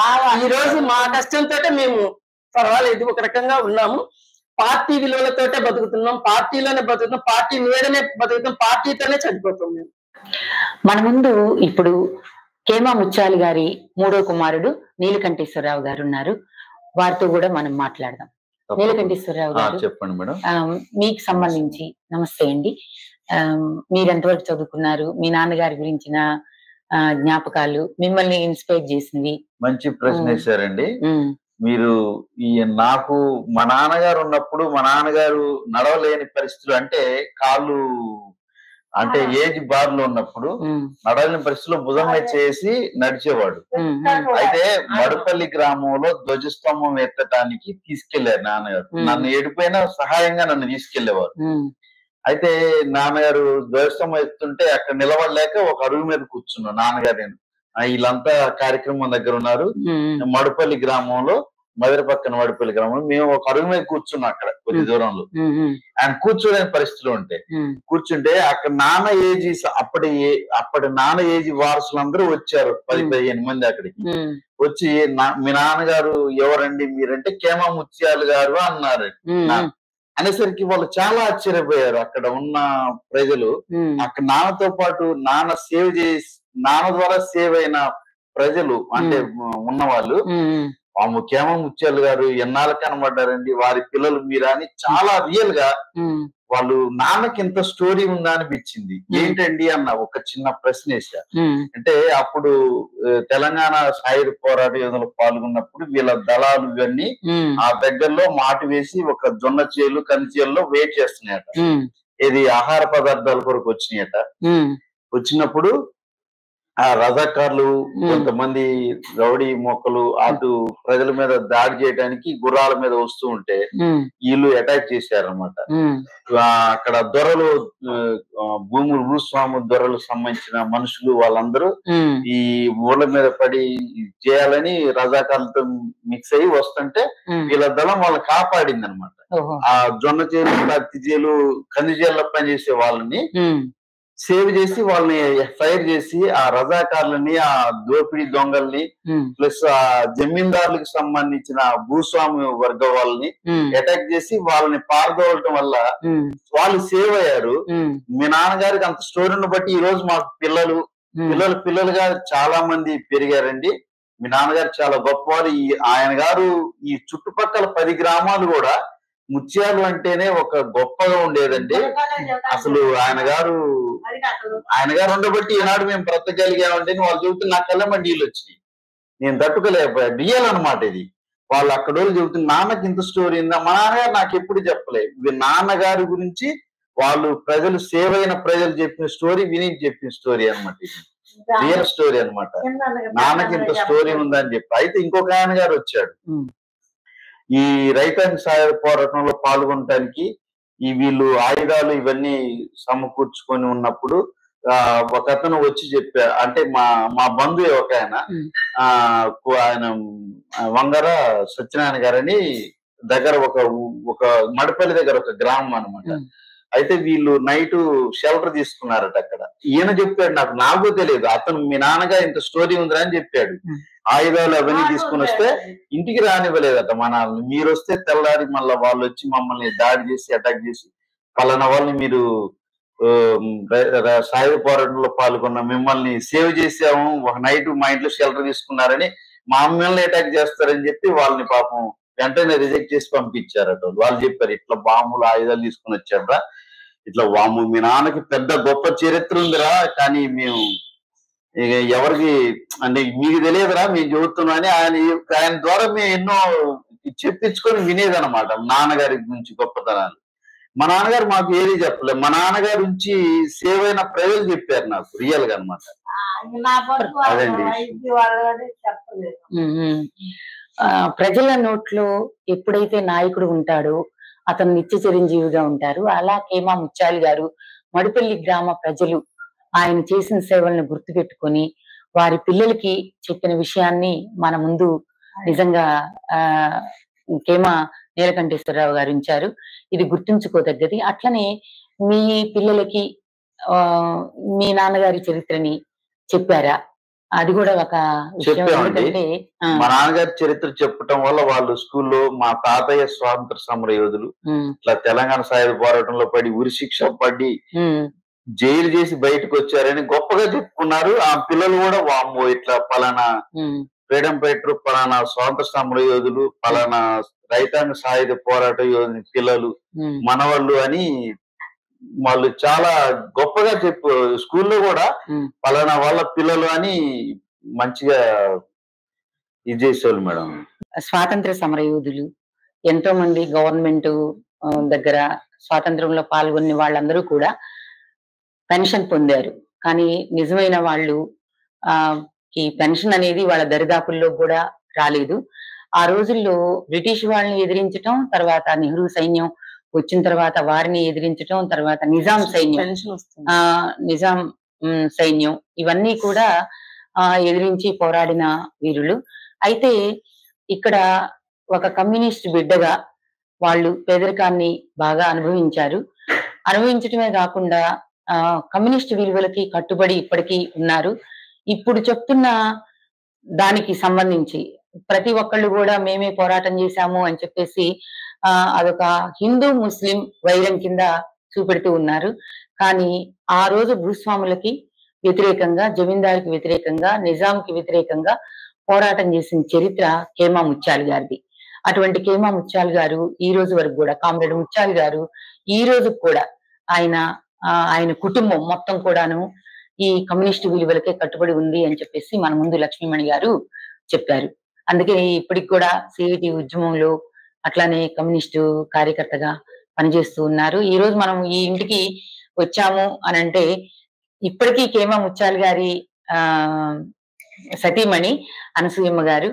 ఈ రోజు మా కష్టంతో మేము పర్వాలేదు ఒక రకంగా ఉన్నాము. పార్టీ విలువలతోటే బతుకుతున్నాం, పార్టీలోనే బతుకుతున్నాం, పార్టీ నీడనే బతుకుతాం, పార్టీతోనే చనిపోతాం మేము.
మన ముందు ఇప్పుడు కేమా ముత్యాల గారి 3వ కుమారుడు నీలకంఠేశ్వరరావు గారు ఉన్నారు. వారితో కూడా మనం మాట్లాడదాం. నీలకంఠేశ్వరరావు గారు,
చెప్పండి మేడం.
మీకు సంబంధించి నమస్తే అండి. మీరు ఎంతవరకు చదువుకున్నారు? మీ నాన్నగారి గురించిన జ్ఞాపకాలు, మిమ్మల్ని ఇన్స్పైర్ చేసినవి.
మంచి ప్రశ్న వేశారండి మీరు. నాకు మా నాన్నగారు ఉన్నప్పుడు, మా నాన్నగారు నడవలేని పరిస్థితులు, అంటే కాళ్ళు అంటే ఏజ్ బార్ లో ఉన్నప్పుడు నడవలేని పరిస్థితుల్లో భుజం మీద చేసి నడిచేవాడు. అయితే మడుపల్లి గ్రామంలో ధ్వజస్తంభం ఎత్తడానికి తీసుకెళ్లారు నాన్నగారు. నన్ను ఎడిపోయినా సహాయంగా నన్ను తీసుకెళ్లేవారు. అయితే నాన్నగారు ధ్వజస్తంభం ఎత్తుంటే అక్కడ నిలబడలేక ఒక అడుగు మీద కూర్చున్నాను. నాన్నగారు వీళ్ళంతా కార్యక్రమం దగ్గర ఉన్నారు. మడుపల్లి గ్రామంలో మధుర పక్కన వడిపల్లి గ్రామం. మేము ఒక అరుగు మీద కూర్చున్నాం అక్కడ కొద్ది దూరంలో. ఆయన కూర్చోలేని పరిస్థితులు ఉంటాయి. కూర్చుంటే అక్కడ నాన్న ఏజీ అప్పటి నాన్న ఏజీ వారసులందరూ వచ్చారు, 10-15 మంది అక్కడికి వచ్చి మీ నాన్నగారు ఎవరండి మీరంటే కేమా ముత్యాలు గారు అన్నారు. అనేసరికి వాళ్ళు చాలా ఆశ్చర్యపోయారు అక్కడ ఉన్న ప్రజలు. అక్కడ నాన్నతో పాటు నాన్న ద్వారా సేవ్ అయిన ప్రజలు అంటే ఉన్నవాళ్ళు కేమా ముత్యాలు గారు ఎన్నాళ్ళు కనబడ్డారండి, వారి పిల్లలు మీరా అని చాలా రియల్ గా వాళ్ళు నాన్నకి ఇంత స్టోరీ ఉందా అనిపించింది. ఏంటండి అన్న ఒక చిన్న ప్రశ్న వేశారు. అంటే అప్పుడు తెలంగాణ సాయుధ పోరాట యోధులు పాల్గొన్నప్పుడు వీళ్ళ దళాలు ఇవన్నీ ఆ దగ్గరలో మాటు వేసి ఒక జొన్న చేలు కంది చేలలో వెయిట్ చేస్తున్నాయట. ఇది ఆహార పదార్థాల కొరకు వచ్చినాయట. వచ్చినప్పుడు ఆ రజాకార్లు కొంతమంది రౌడీ మొక్కలు అటు ప్రజల మీద దాడి చేయడానికి గుర్రాల మీద వస్తూ ఉంటే వీళ్ళు అటాక్ చేశారనమాట. అక్కడ దొరలు భూస్వాము దొరలకు సంబంధించిన మనుషులు వాళ్ళందరూ ఈ ఊళ్ళ మీద పడి చేయాలని రజాకార్లతో మిక్స్ అయ్యి వస్తుంటే వీళ్ళ దళం వాళ్ళని కాపాడింది అనమాట. ఆ జొన్న చేలు పత్తి చేలు కంది చేలలో పనిచేసే వాళ్ళని సేవ్ చేసి వాళ్ళని ఫైర్ చేసి ఆ రజాకారులని ఆ దోపిడీ దొంగల్ని ప్లస్ ఆ జమీందారులకు సంబంధించిన భూస్వామి వర్గ వాళ్ళని అటాక్ చేసి వాళ్ళని పారదోలటం వల్ల వాళ్ళు సేవ్ అయ్యారు. మీ నాన్నగారికి అంత స్టోరీని బట్టి ఈ రోజు మాకు పిల్లలుగా చాలా మంది పెరిగారండి. మీ నాన్నగారు చాలా గొప్పవారు. ఆయన గారు ఈ చుట్టుపక్కల 10 గ్రామాలు కూడా ముత్యాలు అంటేనే ఒక గొప్పగా ఉండేదండి. అసలు ఆయన గారు ఉండబట్టి ఈనాడు మేము బ్రతకగలిగామంటే వాళ్ళు చెబుతున్న నా కళ్ళ నీళ్ళు వచ్చినాయి, నేను తట్టుకోలేకపోయా. రియల్ అనమాట ఇది. వాళ్ళు అక్కడ వాళ్ళు చెబుతున్న నాన్నకి ఇంత స్టోరీ ఉందా. మా నాన్నగారు నాకు ఎప్పుడు చెప్పలేదు. నాన్నగారి గురించి వాళ్ళు ప్రజలు సేవ్ అయిన ప్రజలు చెప్పిన స్టోరీ విని చెప్పిన స్టోరీ అనమాట. ఇది రియల్ స్టోరీ అనమాట. నాన్నకి ఇంత స్టోరీ ఉందని చెప్పి. అయితే ఇంకొక ఆయన గారు వచ్చాడు ఈ రైతాంగ సాయుధ పోరాటంలో పాల్గొనడానికి. వీళ్ళు ఆయుధాలు ఇవన్నీ సమకూర్చుకొని ఉన్నప్పుడు ఒక అతను వచ్చి చెప్పారు. అంటే మా బంధువు ఒక ఆయన వంగర సత్యనారాయణ గారని దగ్గర ఒక మడపల్లి దగ్గర ఒక గ్రామం అనమాట. అయితే వీళ్ళు నైట్ షెల్టర్ తీసుకున్నారట అక్కడ. ఈయన చెప్పాడు, నాకు తెలియదు, అతను మీ నాన్నగారు ఇంత స్టోరీ ఉందిరా అని చెప్పాడు. ఆయుధాలు అవన్నీ తీసుకుని వస్తే ఇంటికి రానివ్వలేదట. మీరు వస్తే తెల్లారి మళ్ళీ వాళ్ళు వచ్చి మమ్మల్ని దాడి చేసి అటాక్ చేసి పలానా వాళ్ళని మీరు సాయుధ పోరాటంలో పాల్గొన్న మిమ్మల్ని సేవ్ చేసాము, ఒక నైట్ మా ఇంట్లో షెల్టర్ తీసుకున్నారని మమ్మల్ని అటాక్ చేస్తారని చెప్పి వాళ్ళని పాపం వెంటనే రిజెక్ట్ చేసి పంపించారట. వాళ్ళు చెప్పారు ఇట్లా బాంబులు ఆయుధాలు తీసుకుని వచ్చారా, ఇట్లా వాము మీ నాన్నకి పెద్ద గొప్ప చరిత్ర ఉందిరా, కానీ మేము ఇక ఎవరికి అంటే మీకు తెలియదురా మేము చెబుతున్నాం అని ఆయన ద్వారా మేము ఎన్నో చెప్పించుకొని వినేదనమాట నాన్నగారి గురించి గొప్పతనాలు. మా నాన్నగారు మాకు ఏది చెప్పలేదు. మా నాన్నగారి నుంచి సేవ్ అయిన ప్రజలు చెప్పారు నాకు రియల్ గా అనమాట. అదండి
ప్రజల నోట్లో ఎప్పుడైతే నాయకుడు ఉంటాడో అతను నిత్య చిరంజీవిగా ఉంటారు. అలా కేమా ముత్యాలు గారు మడిపల్లి గ్రామ ప్రజలు ఆయన చేసిన సేవలను గుర్తు పెట్టుకొని వారి పిల్లలకి చెప్పిన విషయాన్ని మన ముందు నిజంగా కేమా నీలకంఠేశ్వరరావు గారు ఉంచారు. ఇది గుర్తుంచుకోదగ్గది. అట్లనే మీ పిల్లలకి మీ నాన్నగారి చరిత్రని చెప్పారా? అది కూడా ఒక
చెప్పామండి. మా నాన్నగారి చరిత్ర చెప్పటం వల్ల వాళ్ళు స్కూల్లో మా తాతయ్య స్వాతంత్ర సమర యోధులు ఇట్లా తెలంగాణ సాయుధ పోరాటంలో పడి ఉరి శిక్ష పడి జైలు చేసి బయటకు వచ్చారని గొప్పగా చెప్పుకున్నారు. ఆ పిల్లలు కూడా వామ్మో ఇట్లా పలానా ఫ్రీడమ్ ఫైటర్, పలానా స్వాతంత్ర సమర యోధులు, పలానా రైతాంగ సాయుధ పోరాట యోధుని పిల్లలు మనవాళ్ళు అని వాళ్ళు చాలా గొప్పగా చెప్పు. స్కూల్లో కూడా పలానా వాళ్ళ పిల్లలు అని మంచిగా ఇది చేసేవాళ్ళు మేడం.
స్వాతంత్ర సమరయోధులు ఎంతో మంది గవర్నమెంట్ దగ్గర స్వాతంత్రంలో పాల్గొన్న వాళ్ళందరూ కూడా పెన్షన్ పొందారు. కానీ నిజమైన వాళ్ళు ఈ పెన్షన్ అనేది వాళ్ళ దరిదాపుల్లో కూడా రాలేదు. ఆ రోజుల్లో బ్రిటిష్ వాళ్ళని ఎదిరించటం, తర్వాత నెహ్రూ సైన్యం వచ్చిన తర్వాత వారిని ఎదిరించటం, తర్వాత నిజాం సైన్యం ఇవన్నీ కూడా ఎదిరించి పోరాడిన వీరులు. అయితే ఇక్కడ ఒక కమ్యూనిస్ట్ బిడ్డగా వాళ్ళు పేదరికాన్ని బాగా అనుభవించటమే కాకుండా కమ్యూనిస్ట్ విలువలకి కట్టుబడి ఇప్పటికీ ఉన్నారు. ఇప్పుడు చెప్తున్న దానికి సంబంధించి ప్రతి ఒక్కళ్ళు కూడా మేమే పోరాటం చేశాము అని చెప్పేసి అదొక హిందూ ముస్లిం వైరం కింద చూపెడుతూ ఉన్నారు. కానీ ఆ రోజు భూస్వాములకి వ్యతిరేకంగా, జమీందారికి వ్యతిరేకంగా, నిజాంకి వ్యతిరేకంగా పోరాటం చేసిన చరిత్ర కేమా ముత్యాలు గారిది. అటువంటి కేమా ముత్యాలు గారు ఈ రోజు వరకు కూడా, కామ్రేడ్ ముత్యాలు గారు ఈ రోజు కూడా ఆయన కుటుంబం మొత్తం కూడాను ఈ కమ్యూనిస్టు విలువలకే కట్టుబడి ఉంది అని చెప్పేసి మన ముందు లక్ష్మీమణి గారు చెప్పారు. అందుకే ఇప్పటికి కూడా సిఐటి ఉద్యమంలో అట్లానే కమ్యూనిస్టు కార్యకర్తగా పనిచేస్తూ ఉన్నారు. ఈ రోజు మనం ఈ ఇంటికి వచ్చాము అని అంటే ఇప్పటికీ కేమా ముత్యాలు గారి సతీమణి అనసూయమ్మ గారు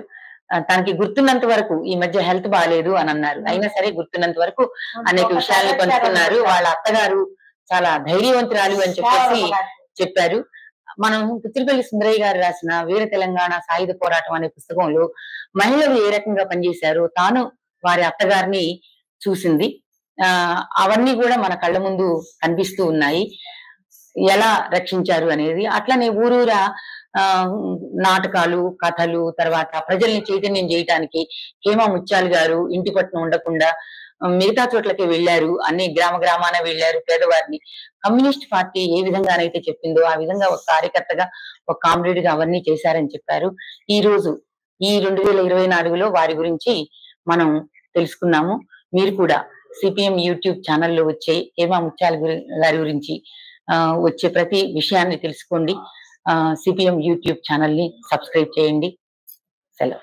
తనకి గుర్తున్నంత వరకు ఈ మధ్య హెల్త్ బాగాలేదు అని అన్నారు. అయినా సరే గుర్తున్నంత వరకు అనేక విషయాల్ని పంచుకున్నారు. వాళ్ళ అత్తగారు చాలా ధైర్యవంతురాలు అని చెప్పేసి చెప్పారు. మనం పుత్రిపల్లి సుందరయ్య గారు రాసిన వీర తెలంగాణ సాయుధ పోరాటం అనే పుస్తకంలో మహిళలు ఏ రకంగా పనిచేశారో తాను వారి అత్తగారిని చూసింది. అవన్నీ కూడా మన కళ్ళ ముందు కనిపిస్తూ ఉన్నాయి, ఎలా రక్షించారు అనేది. అట్లనే ఊరూరా నాటకాలు, కథలు, తర్వాత ప్రజల్ని చైతన్యం చేయటానికి కేమా ముత్యాలు గారు ఇంటి పట్టున ఉండకుండా మిగతా చోట్లకే వెళ్లారు. అన్ని గ్రామాన వెళ్లారు. పేదవారిని కమ్యూనిస్ట్ పార్టీ ఏ విధంగానైతే చెప్పిందో ఆ విధంగా ఒక కార్యకర్తగా, ఒక కామ్రేడ్ గా అవన్నీ చేశారని చెప్పారు. ఈ రోజు ఈ 2024లో వారి గురించి మనం తెలుసుకున్నాము. మీరు కూడా సిపిఎం యూట్యూబ్ ఛానల్లో వచ్చే కేమా ముత్యాలు గారి గురించి వచ్చే ప్రతి విషయాన్ని తెలుసుకోండి. సిపిఎం యూట్యూబ్ ఛానల్ ని సబ్స్క్రైబ్ చేయండి. సెలవు.